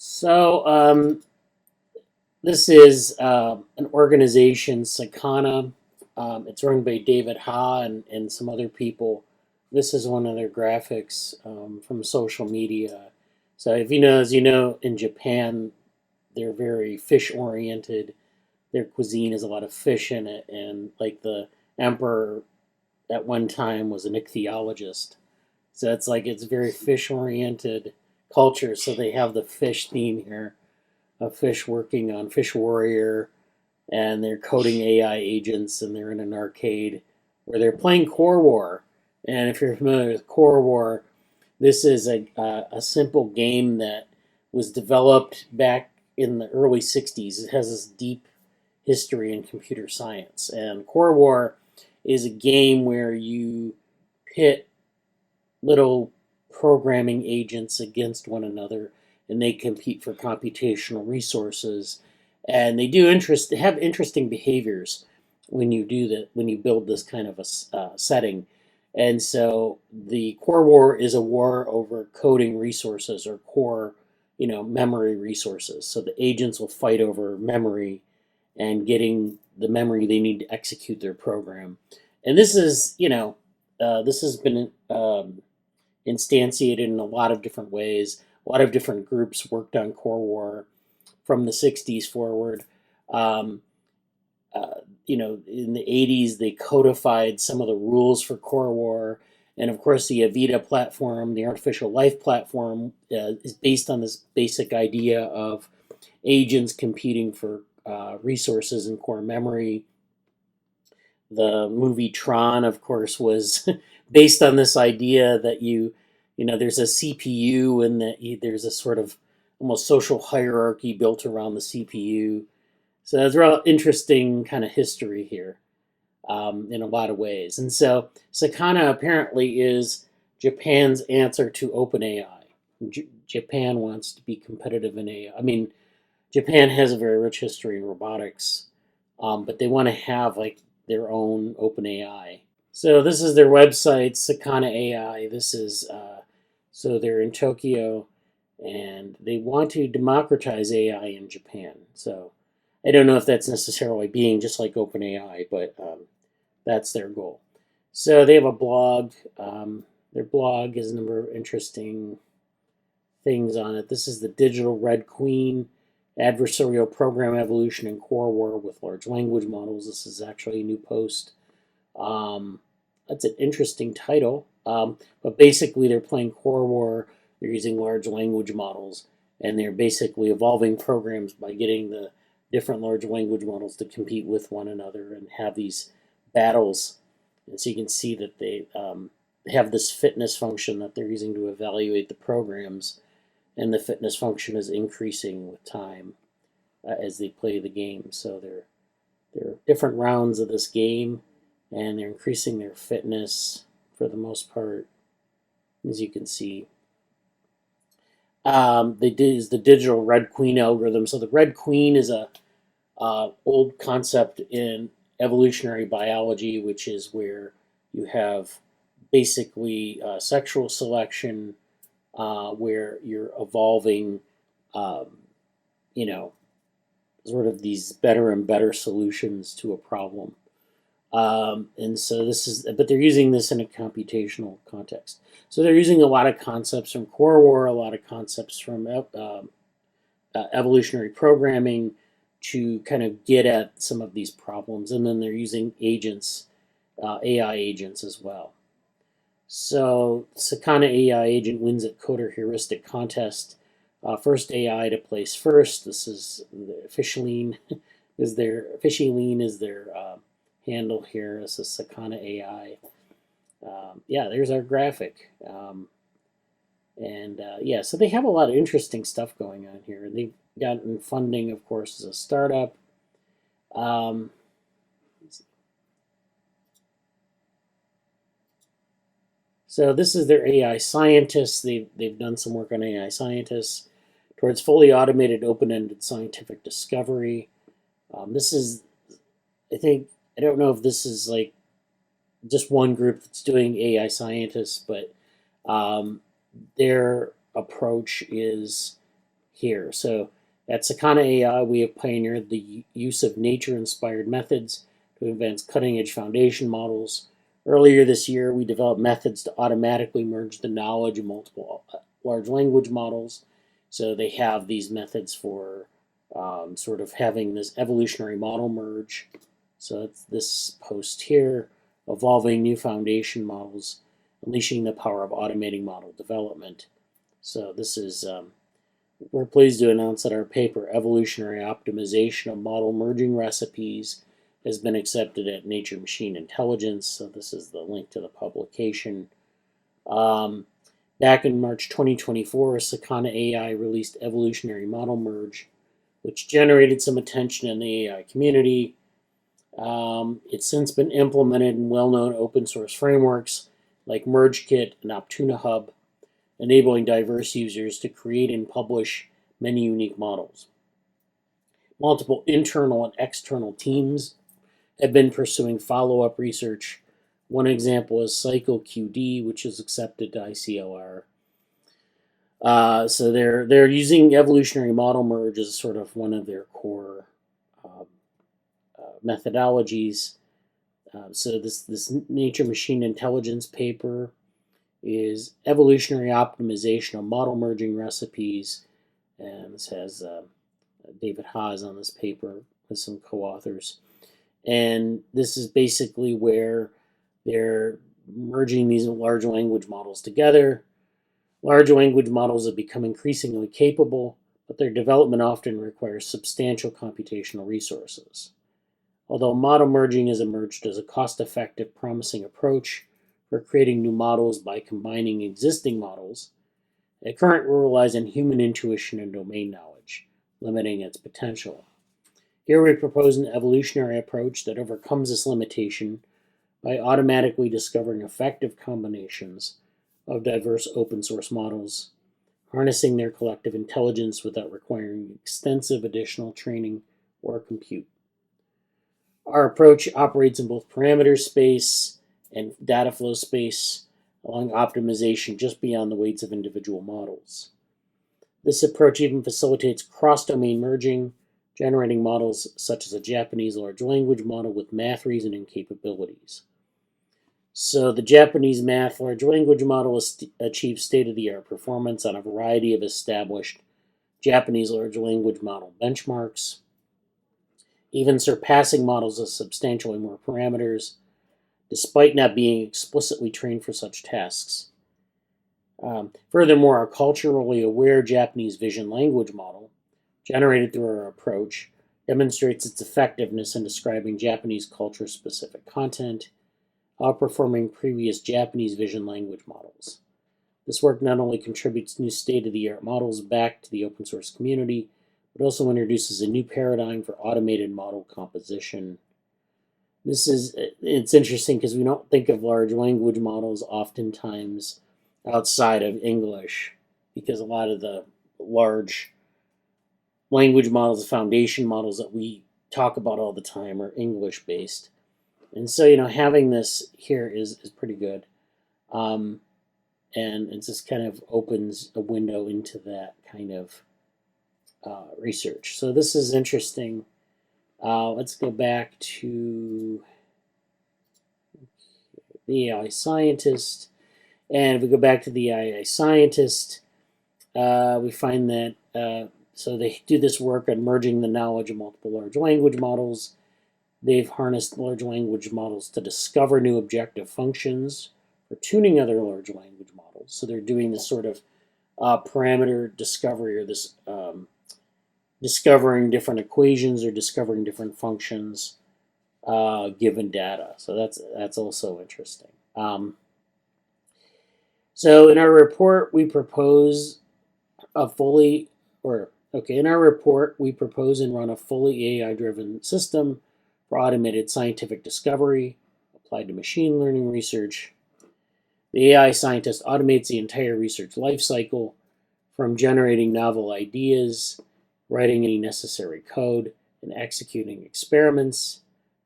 So this is an organization, Sakana. It's run by David Ha and some other people. This is one of their graphics from social media. So if you know, as you know, in Japan, they're very fish oriented. Their cuisine has a lot of fish in it, and like the emperor at one time was an ichthyologist. So it's very fish oriented culture. So they have the fish theme here of fish working on Fish Warrior, and they're coding AI agents, and they're in an arcade where they're playing Corewar. And if you're familiar with Corewar, this is a simple game that was developed back in the early 60s. It has this deep history in computer science. And Corewar is a game where you pit little programming agents against one another, and they compete for computational resources, and they have interesting behaviors when you do that, when you build this kind of a setting. And so the core war is a war over coding resources, or core, memory resources. So the agents will fight over memory and getting the memory they need to execute their program. And this has been instantiated in a lot of different ways. A lot of different groups worked on Corewar from the 60s forward. Um, in the 80s, they codified some of the rules for Corewar. And of course, the Avita platform, the artificial life platform, is based on this basic idea of agents competing for resources in core memory. The movie Tron, of course, was based on this idea that there's a CPU, and that there's a sort of almost social hierarchy built around the CPU. So that's a real interesting kind of history here, in a lot of ways. And so Sakana apparently is Japan's answer to OpenAI. Japan wants to be competitive in AI. I mean, Japan has a very rich history in robotics, but they want to have like their own open AI. So this is their website, Sakana AI. This is so they're in Tokyo, and they want to democratize AI in Japan. So I don't know if that's necessarily being just like OpenAI, but that's their goal. So they have a blog. Their blog has a number of interesting things on it. This is the Digital Red Queen, Adversarial Program Evolution in Corewar with Large Language Models. This is actually a new post. Um, that's an interesting title. But basically, they're playing Corewar. They're using large language models, and they're basically evolving programs by getting the different large language models to compete with one another and have these battles. And so you can see that they have this fitness function that they're using to evaluate the programs, and the fitness function is increasing with time as they play the game. So there are different rounds of this game, and they're increasing their fitness for the most part, as you can see. They did the digital Red Queen algorithm. So the Red Queen is a old concept in evolutionary biology, which is where you have basically sexual selection, where you're evolving, um, you know, sort of these better and better solutions to a problem. And so but they're using this in a computational context. So they're using a lot of concepts from Corewar, a lot of concepts from evolutionary programming to kind of get at some of these problems. And then they're using agents, AI agents as well. So Sakana AI agent wins at Coder Heuristic Contest. First AI to place first. This is Fishiline is their handle here. This is Sakana AI. Yeah, there's our graphic. Yeah, so they have a lot of interesting stuff going on here. They've gotten funding, of course, as a startup. So this is their AI scientists. They've done some work on AI scientists towards fully automated open-ended scientific discovery. This is, I don't know if this is like just one group that's doing AI scientists, but their approach is here. So at Sakana AI, we have pioneered the use of nature-inspired methods to advance cutting-edge foundation models. Earlier this year, we developed methods to automatically merge the knowledge of multiple large language models. So they have these methods for sort of having this evolutionary model merge. So it's this post here, evolving new foundation models, unleashing the power of automating model development. So this is, we're pleased to announce that our paper, Evolutionary Optimization of Model Merging Recipes, has been accepted at Nature Machine Intelligence. So this is the link to the publication. Back in March 2024, Sakana AI released Evolutionary Model Merge, which generated some attention in the AI community. It's since been implemented in well-known open source frameworks like MergeKit and Optuna Hub, enabling diverse users to create and publish many unique models. Multiple internal and external teams have been pursuing follow-up research. One example is PsychoQD, which is accepted to ICLR. So they're using evolutionary model merge as sort of one of their core methodologies. So this Nature Machine Intelligence paper is Evolutionary Optimization of Model Merging Recipes, and this has David Haas on this paper with some co-authors. And this is basically where they're merging these large language models together. Large language models have become increasingly capable, but their development often requires substantial computational resources. Although model merging has emerged as a cost-effective, promising approach for creating new models by combining existing models, it currently relies on human intuition and domain knowledge, limiting its potential. Here we propose an evolutionary approach that overcomes this limitation by automatically discovering effective combinations of diverse open source models, harnessing their collective intelligence without requiring extensive additional training or compute. Our approach operates in both parameter space and data flow space, allowing optimization just beyond the weights of individual models. This approach even facilitates cross-domain merging, generating models such as a Japanese large language model with math reasoning capabilities. So the Japanese math large language model achieves state-of-the-art performance on a variety of established Japanese large language model benchmarks, even surpassing models with substantially more parameters, despite not being explicitly trained for such tasks. Furthermore, our culturally aware Japanese vision language model, generated through our approach, demonstrates its effectiveness in describing Japanese culture-specific content, outperforming previous Japanese vision language models. This work not only contributes new state-of-the-art models back to the open source community, but also introduces a new paradigm for automated model composition. It's interesting because we don't think of large language models oftentimes outside of English, because a lot of the large language models, the foundation models that we talk about all the time are English-based. And so, having this here is pretty good. And it just kind of opens a window into that kind of research. So this is interesting. Let's go back to the AI scientist. And if we go back to the AI scientist, we find that so they do this work on merging the knowledge of multiple large language models. They've harnessed large language models to discover new objective functions for tuning other large language models. So they're doing this sort of parameter discovery, or this discovering different equations or discovering different functions given data. So that's also interesting. So in our report, we propose in our report, we propose and run a fully AI-driven system for automated scientific discovery applied to machine learning research. The AI scientist automates the entire research lifecycle, from generating novel ideas, writing any necessary code, and executing experiments,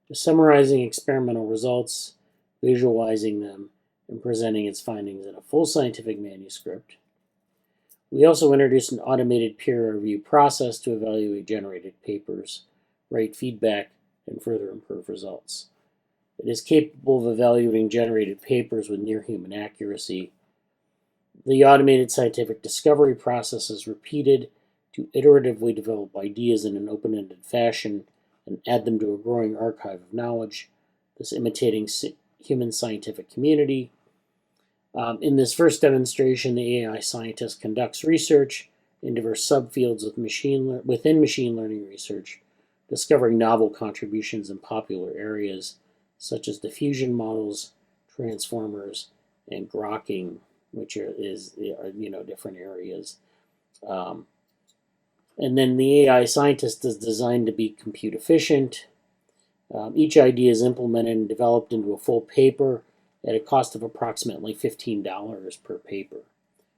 to summarizing experimental results, visualizing them, and presenting its findings in a full scientific manuscript. We also introduced an automated peer review process to evaluate generated papers, write feedback, and further improve results. It is capable of evaluating generated papers with near human accuracy. The automated scientific discovery process is repeated to iteratively develop ideas in an open-ended fashion and add them to a growing archive of knowledge, thus imitating human scientific community. In this first demonstration, the AI scientist conducts research in diverse subfields within machine learning research, discovering novel contributions in popular areas such as diffusion models, transformers, and grokking, which are different areas. Um, and then the AI scientist is designed to be compute efficient. Each idea is implemented and developed into a full paper at a cost of approximately $15 per paper.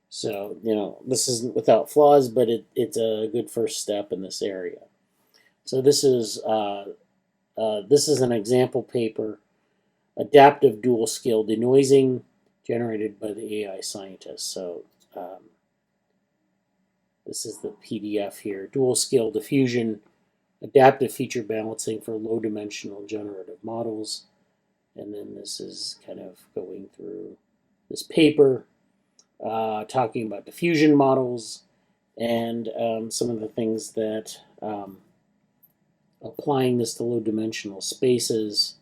So, this isn't without flaws, but it's a good first step in this area. So this is an example paper, adaptive dual scale denoising, generated by the AI scientist. So this is the PDF here. Dual scale diffusion, adaptive feature balancing for low dimensional generative models. And then this is kind of going through this paper, talking about diffusion models and some of the things that applying this to low dimensional spaces.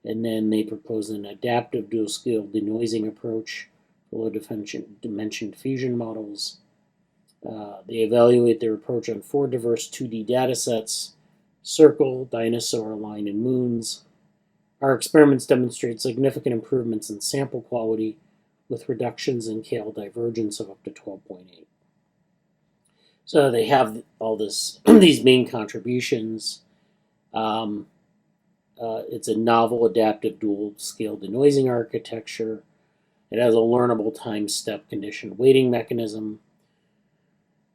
And then they propose an adaptive dual scale denoising approach for low dimension diffusion models. They evaluate their approach on 4 diverse 2D data sets: circle, dinosaur, line, and moons. Our experiments demonstrate significant improvements in sample quality with reductions in KL divergence of up to 12.8. So they have all these main contributions. It's a novel adaptive dual scale denoising architecture. It has a learnable time step conditioned weighting mechanism.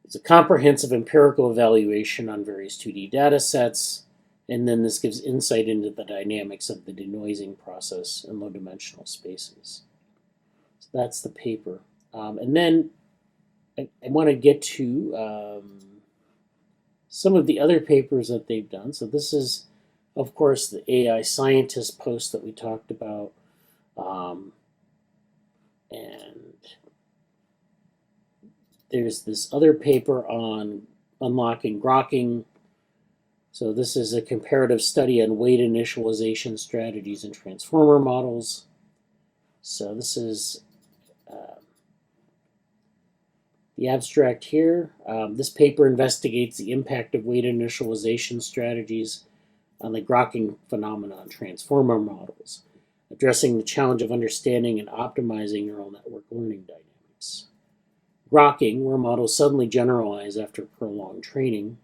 It's a comprehensive empirical evaluation on various 2D data sets. And then this gives insight into the dynamics of the denoising process in low dimensional spaces. So that's the paper. And then I want to get to some of the other papers that they've done. So this is, of course, the AI scientist post that we talked about. And there's this other paper on unlocking grokking. So this is a comparative study on weight initialization strategies and transformer models. So this is the abstract here. This paper investigates the impact of weight initialization strategies on the grokking phenomenon transformer models, addressing the challenge of understanding and optimizing neural network learning dynamics. Grokking, where models suddenly generalize after prolonged training,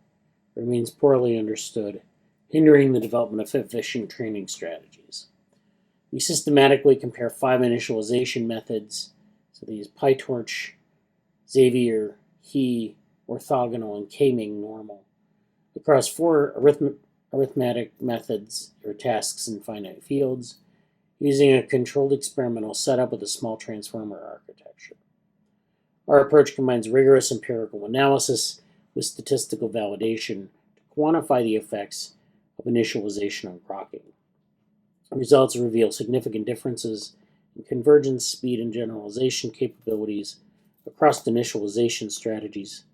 remains poorly understood, hindering the development of efficient training strategies. We systematically compare 5 initialization methods, so these PyTorch, Xavier, He, orthogonal, and K-Ming normal, across 4 arithmetic methods or tasks in finite fields, using a controlled experimental setup with a small transformer architecture. Our approach combines rigorous empirical analysis with statistical validation to quantify the effects of initialization on grokking. Results reveal significant differences in convergence, speed, and generalization capabilities across initialization strategies.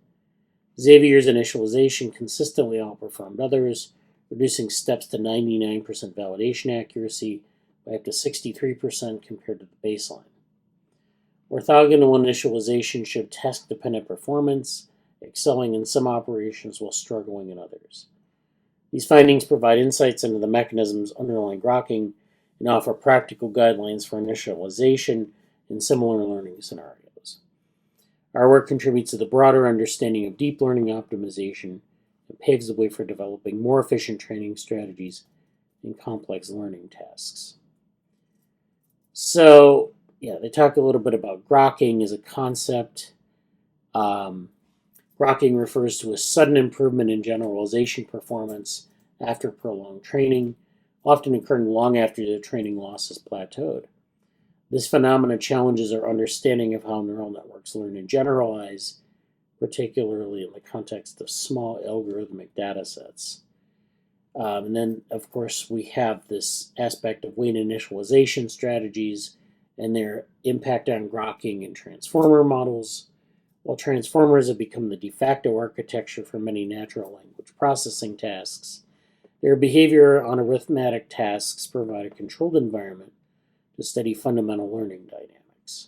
Xavier's initialization consistently outperformed others, reducing steps to 99% validation accuracy by up to 63% compared to the baseline. Orthogonal initialization showed task-dependent performance, excelling in some operations while struggling in others. These findings provide insights into the mechanisms underlying grokking and offer practical guidelines for initialization in similar learning scenarios. Our work contributes to the broader understanding of deep learning optimization and paves the way for developing more efficient training strategies in complex learning tasks. So, they talk a little bit about grokking as a concept. Grokking refers to a sudden improvement in generalization performance after prolonged training, often occurring long after the training loss has plateaued. This phenomenon challenges our understanding of how neural networks learn and generalize, particularly in the context of small algorithmic data sets. And then, of course, we have this aspect of weight initialization strategies and their impact on grokking and transformer models. While transformers have become the de facto architecture for many natural language processing tasks, their behavior on arithmetic tasks provide a controlled environment to study fundamental learning dynamics.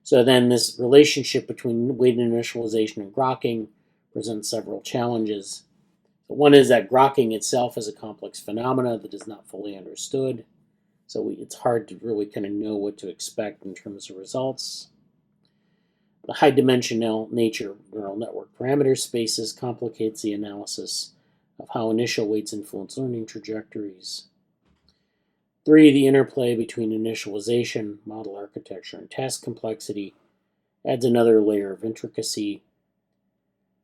So then this relationship between weight initialization and grokking presents several challenges. One is that grokking itself is a complex phenomena that is not fully understood. So it's hard to really kind of know what to expect in terms of results. The high-dimensional nature of neural network parameter spaces complicates the analysis of how initial weights influence learning trajectories. 3, the interplay between initialization, model architecture, and task complexity adds another layer of intricacy.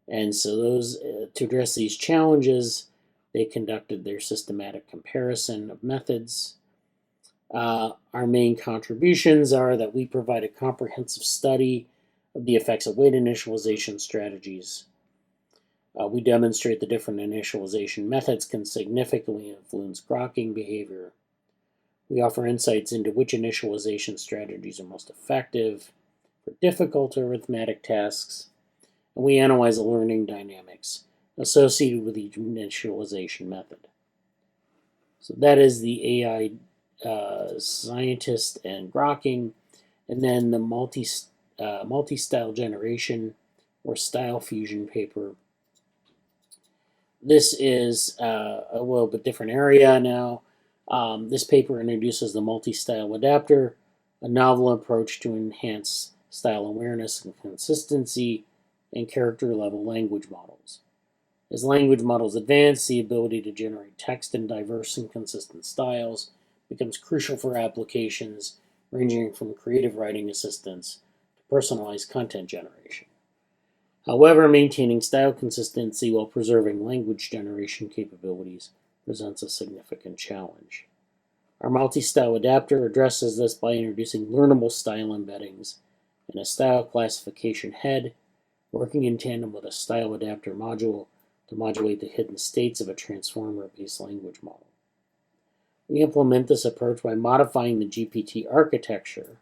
And so to address these challenges, they conducted their systematic comparison of methods. Our main contributions are that we provide a comprehensive study of the effects of weight initialization strategies. We demonstrate the different initialization methods can significantly influence grokking behavior. We offer insights into which initialization strategies are most effective for difficult arithmetic tasks, and we analyze the learning dynamics associated with each initialization method. So that is the AI scientist and grokking, and then the multi-style generation or style fusion paper. This is a little bit different area now. This paper introduces the multi-style adapter, a novel approach to enhance style awareness and consistency in character-level language models. As language models advance, the ability to generate text in diverse and consistent styles becomes crucial for applications ranging from creative writing assistance to personalized content generation. However, maintaining style consistency while preserving language generation capabilities presents a significant challenge. Our multi-style adapter addresses this by introducing learnable style embeddings and a style classification head, working in tandem with a style adapter module to modulate the hidden states of a transformer-based language model. We implement this approach by modifying the GPT architecture,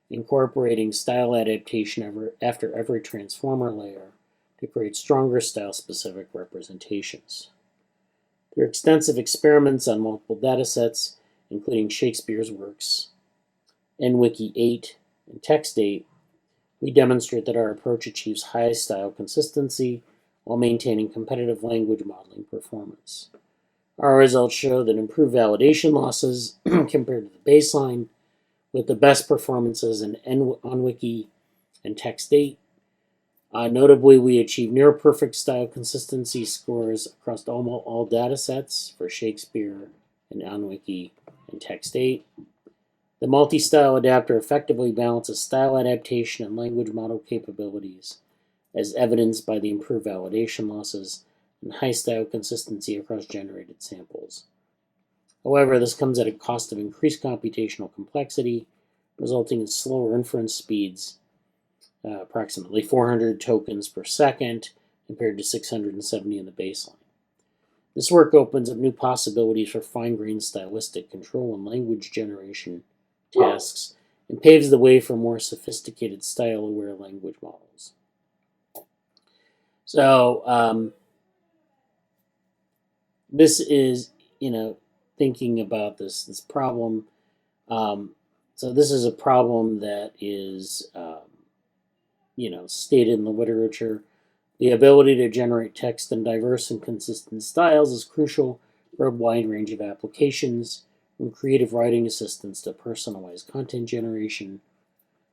incorporating style adaptation after every transformer layer to create stronger style-specific representations. Through extensive experiments on multiple datasets, including Shakespeare's works, NWiki 8, and Text 8, we demonstrate that our approach achieves high style consistency while maintaining competitive language modeling performance. Our results show that improved validation losses compared to the baseline, with the best performances in NWiki and Text 8. Notably, we achieve near-perfect style consistency scores across all data sets for Shakespeare and NWiki and Text 8. The multi-style adapter effectively balances style adaptation and language model capabilities, as evidenced by the improved validation losses and high style consistency across generated samples. However, this comes at a cost of increased computational complexity, resulting in slower inference speeds, approximately 400 tokens per second compared to 670 in the baseline. This work opens up new possibilities for fine-grained stylistic control and language generation tasks and paves the way for more sophisticated style-aware language models. So this is, thinking about this problem. So this is a problem that is, stated in the literature. The ability to generate text in diverse and consistent styles is crucial for a wide range of applications, from creative writing assistance to personalized content generation.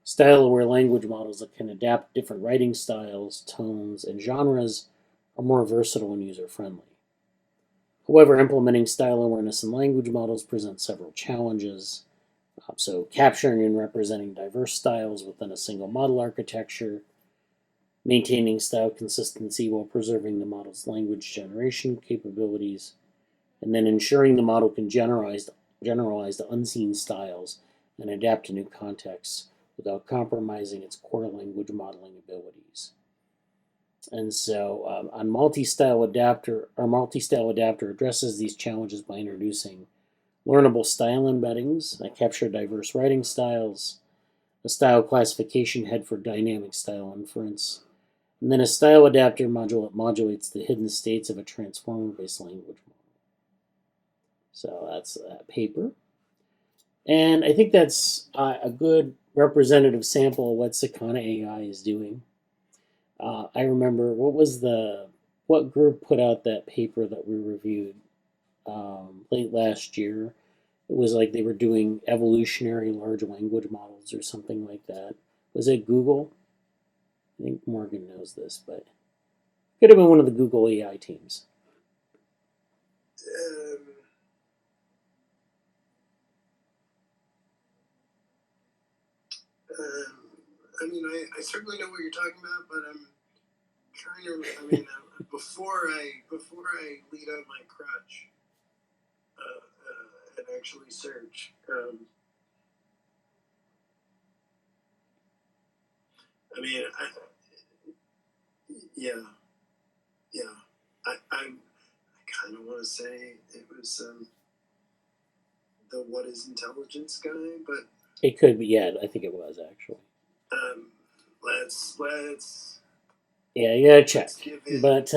Style-aware language models that can adapt different writing styles, tones, and genres are more versatile and user-friendly. However, implementing style awareness in language models presents several challenges. So capturing and representing diverse styles within a single model architecture, maintaining style consistency while preserving the model's language generation capabilities, and then ensuring the model can generalize the unseen styles and adapt to new contexts without compromising its core language modeling abilities. And so, on multi-style adapter, our multi-style adapter addresses these challenges by introducing learnable style embeddings that capture diverse writing styles, a style classification head for dynamic style inference, and then a style adapter module that modulates the hidden states of a transformer-based language model. So that's that paper. And I think that's a good representative sample of what Sakana AI is doing. I remember what group put out that paper that we reviewed late last year. It was like they were doing evolutionary large language models or something like that. Was it Google? I think Morgan knows this, but it could have been one of the Google AI teams. I mean, I certainly know what you're talking about, but I'm trying to. I mean, before I lead out my crutch and actually search. I mean, yeah. I kind of want to say it was the What Is Intelligence guy, but it could be. Yeah, I think it was actually. Let's. Yeah, you gotta check. But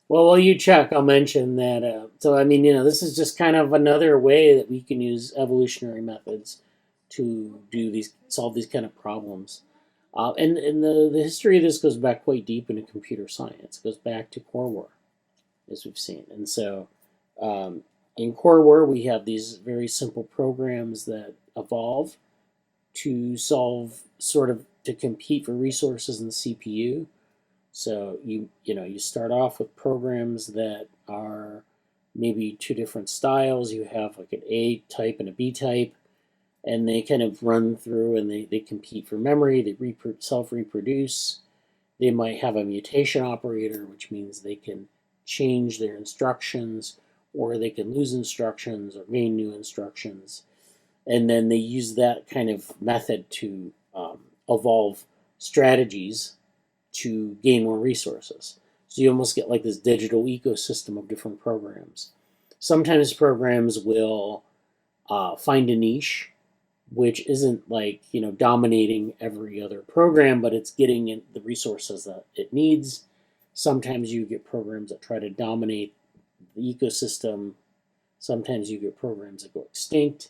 well, while you check, I'll mention that. So I mean, this is just kind of another way that we can use evolutionary methods to solve these kind of problems. And the history of this goes back quite deep into computer science. It goes back to Corewar, as we've seen. And so um, in Corewar, we have these very simple programs that evolve to solve to compete for resources in the CPU. So you start off with programs that are maybe two different styles. You have like an A type and a B type, and they kind of run through and they compete for memory. They self reproduce. They might have a mutation operator, which means they can change their instructions, or they can lose instructions or gain new instructions. And then they use that kind of method to evolve strategies to gain more resources. So you almost get like this digital ecosystem of different programs. Sometimes programs will find a niche which isn't like dominating every other program, but it's getting the resources that it needs. Sometimes you get programs that try to dominate the ecosystem. Sometimes you get programs that go extinct.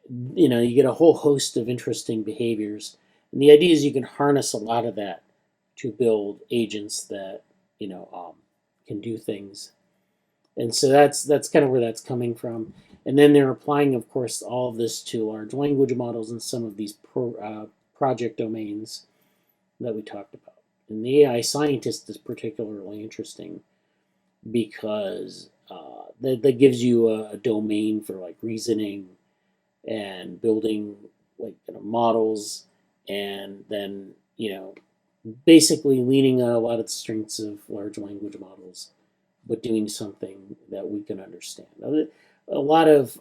You get a whole host of interesting behaviors, and the idea is you can harness a lot of that to build agents that can do things. And so that's kind of where that's coming from. And then they're applying, of course, all of this to large language models and some of these project domains that we talked about. And the AI scientist is particularly interesting because that gives you a domain for like reasoning and building like models, and then basically leaning on a lot of the strengths of large language models, but doing something that we can understand. A lot of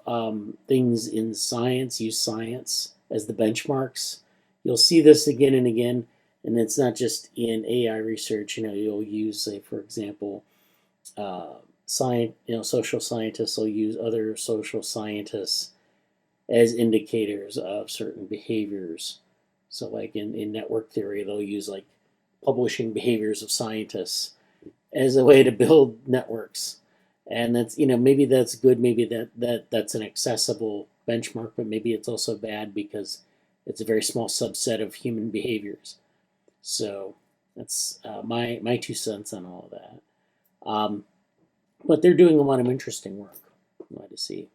things in science use science as the benchmarks. You'll see this again and again, and it's not just in AI research. You'll use, say, for example, social scientists will use other social scientists as indicators of certain behaviors. So, like in network theory, they'll use like publishing behaviors of scientists as a way to build networks. And that's maybe that's good, maybe that's an accessible benchmark, but maybe it's also bad because it's a very small subset of human behaviors. So that's my 2 cents on all of that. But they're doing a lot of interesting work. I'm glad to see.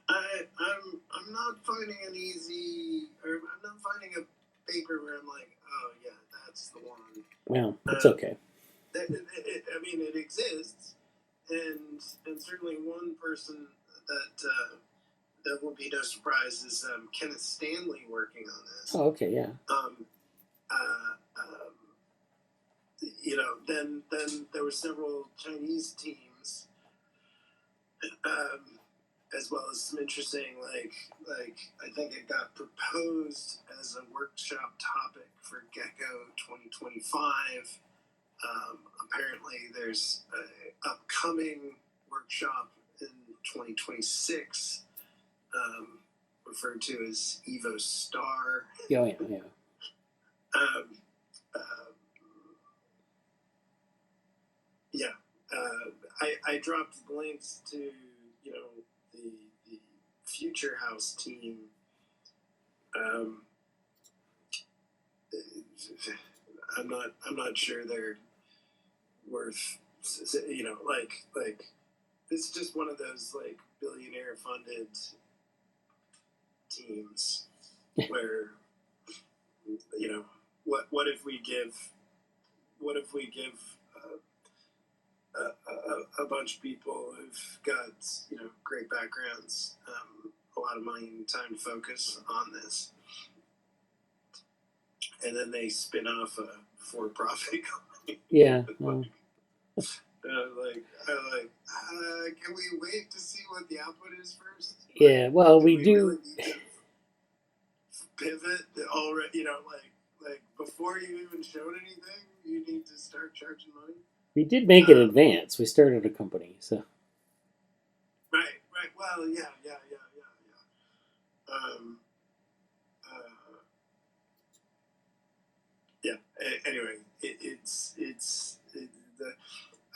I'm not finding an easy, or I'm not finding a paper where I'm like, oh yeah, that's the one. Well, it's okay. I mean, it exists, and certainly one person that will be no surprise is Kenneth Stanley working on this. Oh, okay, yeah. Then there were several Chinese teams. as well as some interesting, like I think it got proposed as a workshop topic for Gecko 2025. Apparently, there's an upcoming workshop in 2026, referred to as Evo Star. Yeah, yeah. Um, uh, yeah. I dropped links to, you know, the Future House team. I'm not sure they're worth, you know, like it's just one of those like billionaire funded teams where, you know, what if we give a bunch of people who've got, you know, great backgrounds, a lot of money and time to focus on this, and then they spin off a for-profit company. Yeah. Well, Can we wait to see what the output is first? yeah. Well, we do. Really need to pivot already. You know, like before you even showed anything, you need to start charging money. We did make an advance. We started a company, so. Right. Well, yeah. Yeah. Anyway,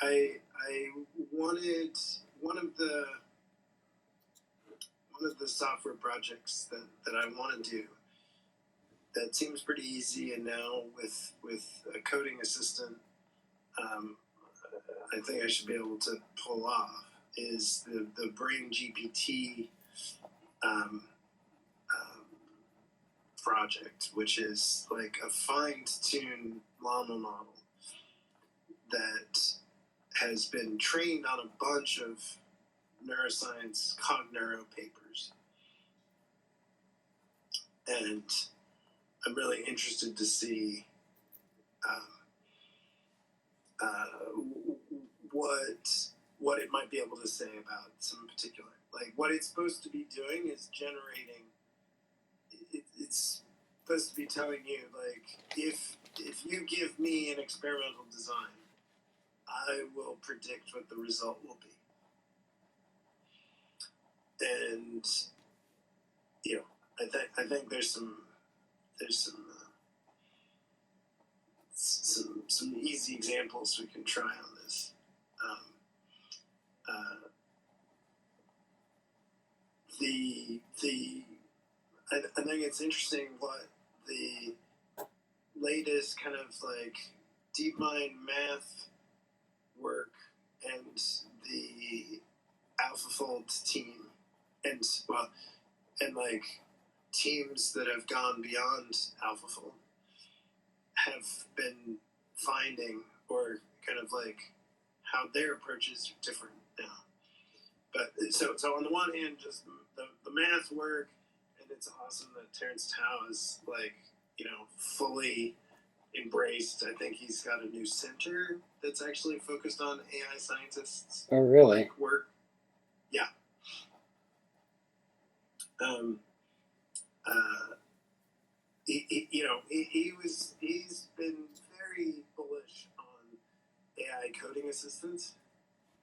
I wanted one of the software projects that I want to do that seems pretty easy, and now with a coding assistant, I think I should be able to pull off is the Brain GPT project, which is like a fine-tuned llama model that has been trained on a bunch of neuroscience cogneuro papers, and I'm really interested to see what it might be able to say about some particular, like what it's supposed to be doing is generating. It's supposed to be telling you, like, if you give me an experimental design, I will predict what the result will be. And you know, I think there's some easy examples we can try on this. I think it's interesting what the latest kind of like DeepMind math work and the AlphaFold team, and like teams that have gone beyond AlphaFold have been finding, or kind of like how their approaches are different now. But so on the one hand, just the math work, and it's awesome that Terrence Tao is, like, you know, fully embraced. I think he's got a new center that's actually focused on AI scientists. Oh, really? Like work. Yeah. He's been very bullish on AI coding assistants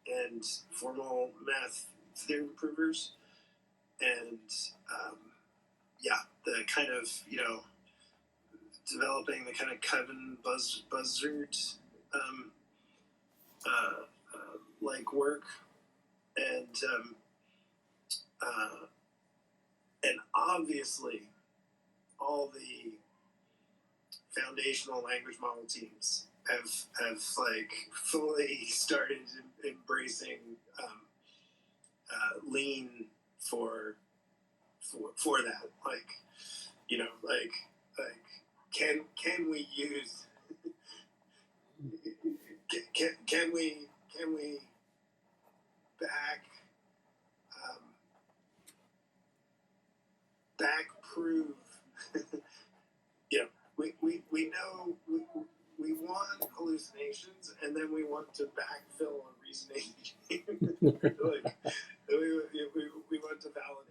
and formal math theorem provers, and the kind of, you know, developing the kind of Kevin Buzzard like work, and obviously all the foundational language model teams have like fully started embracing lean for that. Like, you know, like can we use can we back prove you know, we know we want hallucinations, and then we want to backfill a reasoning. Like, we want to validate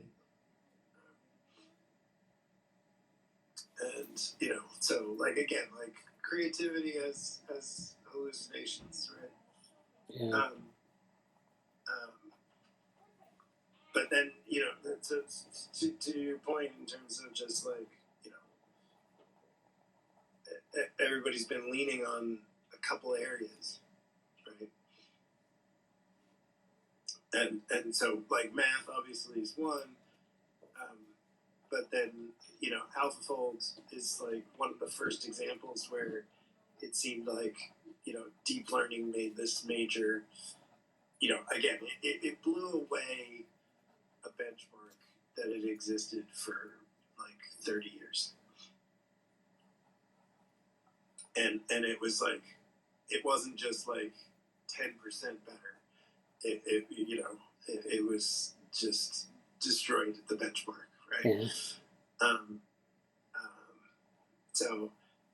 them. And, so, like, again, like, creativity has hallucinations, right? Yeah. But then, to your point in terms of just, like, everybody's been leaning on a couple areas, right? And so, like, math obviously is one, but then, AlphaFold is, like, one of the first examples where it seemed like, deep learning made this major, again, it blew away a benchmark that had existed for like 30 years. And it was like, it wasn't just like 10% better. It was just destroyed the benchmark, right? Yeah. So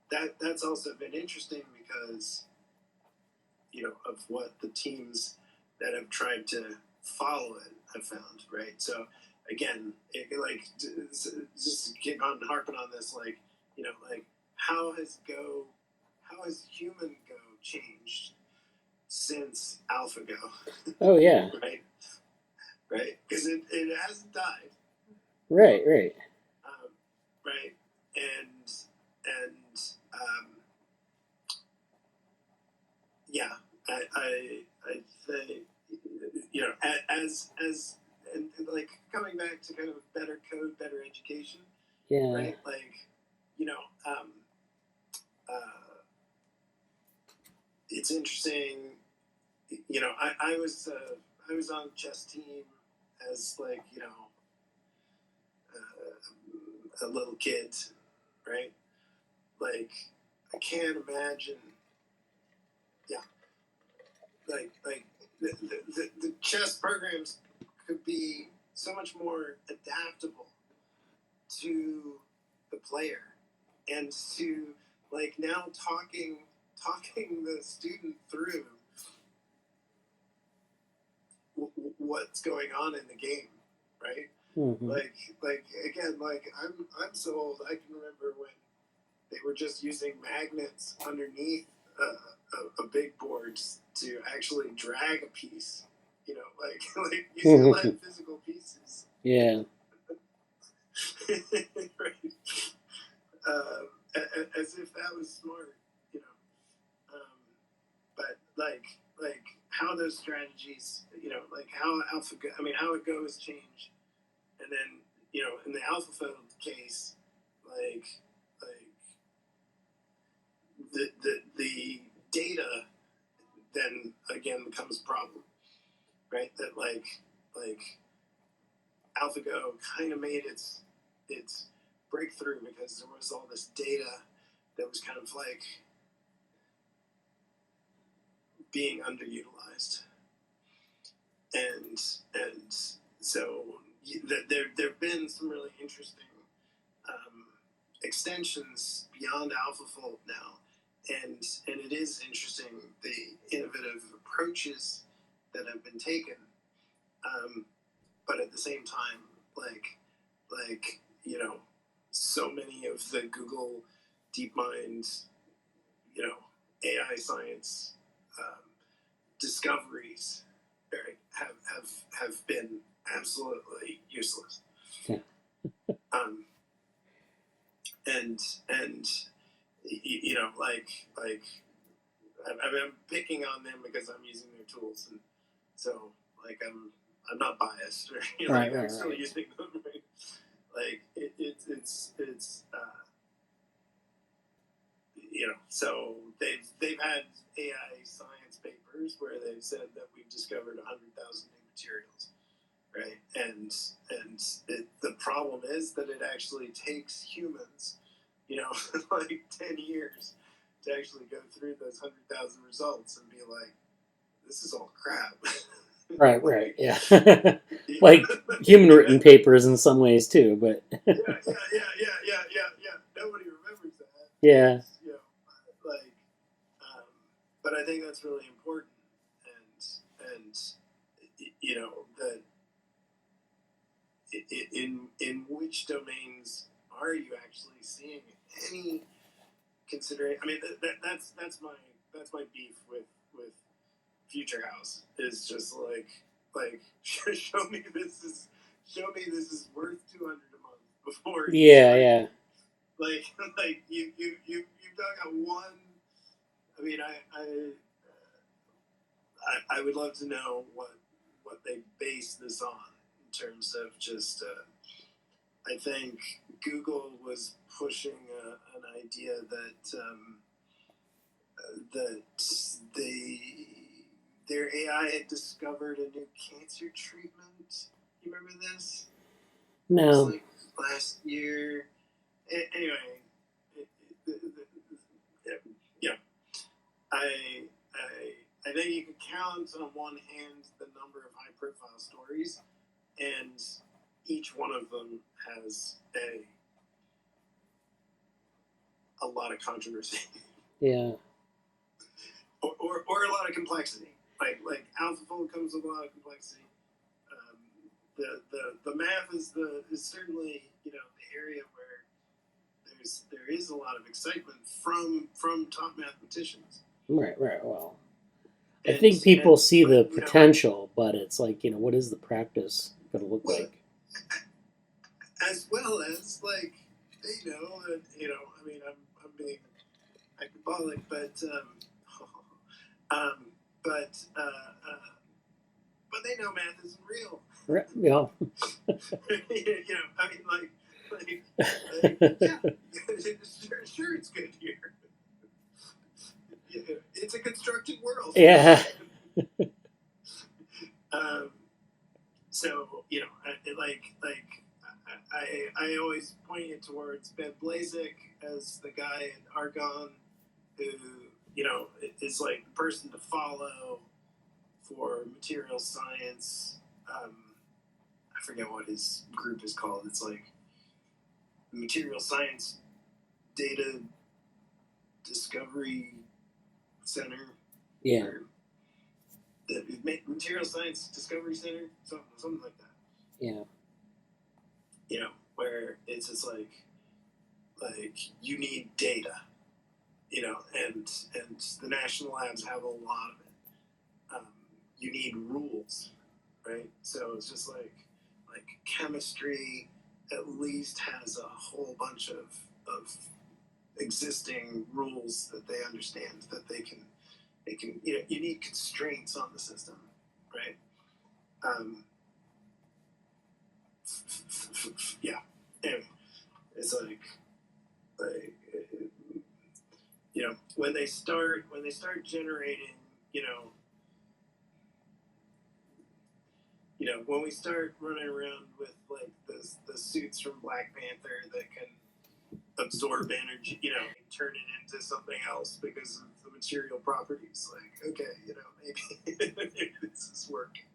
that's also been interesting because, of what the teams that have tried to follow it have found, right? So again, just keep on harping on this, like, like, how has human Go changed since AlphaGo? Oh yeah. Right, because it hasn't died. Right. Right, and yeah, I think, as and like, coming back to kind of better code, better education. Yeah. Right, like, it's interesting. I was on chess team as, like, a little kid, right? Like, I can't imagine. Yeah, like the chess programs could be so much more adaptable to the player, and to, like, now talking the student through what's going on in the game, right? Mm-hmm. Like again, like, I'm so old, I can remember when they were just using magnets underneath a big board to actually drag a piece. Like, you still had physical pieces. Yeah. Right. As if that was smart, but like how those strategies, like how how it goes change, and then, in the AlphaFold case, like the data then again becomes a problem, right? That, like AlphaGo kind of made its breakthrough because there was all this data that was kind of like being underutilized, and so there've been some really interesting extensions beyond AlphaFold now, and it is interesting the innovative approaches that have been taken, but at the same time, like so many of the Google DeepMind, AI science discoveries, right, have been absolutely useless. Yeah. And like I'm picking on them because I'm using their tools, and so, like, I'm not biased, right? Like, I'm still using them, right? Like, it's so they've had AI science papers where they've said that we've discovered 100,000 new materials, right? And the problem is that it actually takes humans, like 10 years to actually go through those 100,000 results and be like, this is all crap. Right, yeah. Like human written papers in some ways too, but yeah. Nobody remembers that. Yeah. Like, but I think that's really important, and that in which domains are you actually seeing any consideration? I mean, that's my beef with Future House, is just like show me this is worth $200 a month before you Yeah. like you've got one. I mean, I would love to know what they base this on in terms of just. I think Google was pushing an idea that their AI had discovered a new cancer treatment. You remember this? No. It was like last year. Anyway, yeah. I think you can count on one hand the number of high-profile stories, and each one of them has a lot of controversy. Yeah. or a lot of complexity. Like AlphaFold comes with a lot of complexity. The math is certainly the area where there is a lot of excitement from top mathematicians. Right. Well, I think people see the potential, but it's like, what is the practice going to look like? As well as like they know that I mean I'm being hyperbolic, but but they know math isn't real. Right. Yeah. I mean yeah, sure it's good here. It's a constructed world. Yeah. So I always point it towards Ben Blazek as the guy in Argonne who is like the person to follow for material science. I forget what his group is called. It's like Material Science Data Discovery Center. Yeah. The Material Science Discovery Center, something like that. Yeah. Where it's just like you need data, and the national labs have a lot of it. You need rules, right? So it's just like chemistry at least has a whole bunch of existing rules that they understand, that they can you need constraints on the system, right? Yeah. Anyway, it's like when they start generating, when we start running around with like the suits from Black Panther that can absorb energy, turn it into something else because of the material properties. Like, okay, maybe maybe this is working.